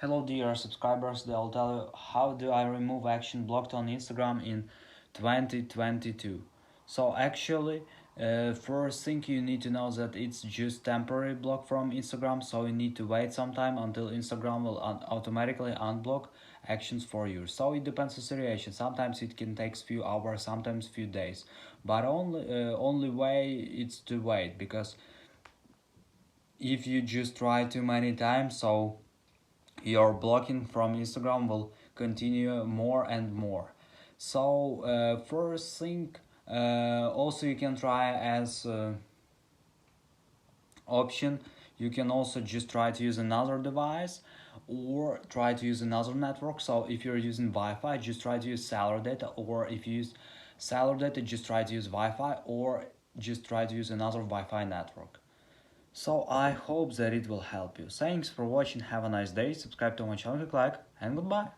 Hello dear subscribers, I'll tell you how do I remove action blocked on Instagram in 2022. So actually, first thing you need to know that it's just temporary block from Instagram, so you need to wait some time until Instagram will automatically unblock actions for you. So it depends on situation. Sometimes it can take few hours, sometimes few days, but only way it's to wait, because if you just try too many times, so your blocking from Instagram will continue more and more. So first thing, also you can try as option, you can also just try to use another device or try to use another network. So if you're using Wi-Fi, just try to use cellular data, or if you use cellular data, just try to use Wi-Fi, or just try to use another Wi-Fi network. So I hope that it will help you. Thanks for watching, have a nice day, subscribe to my channel, click like, and goodbye.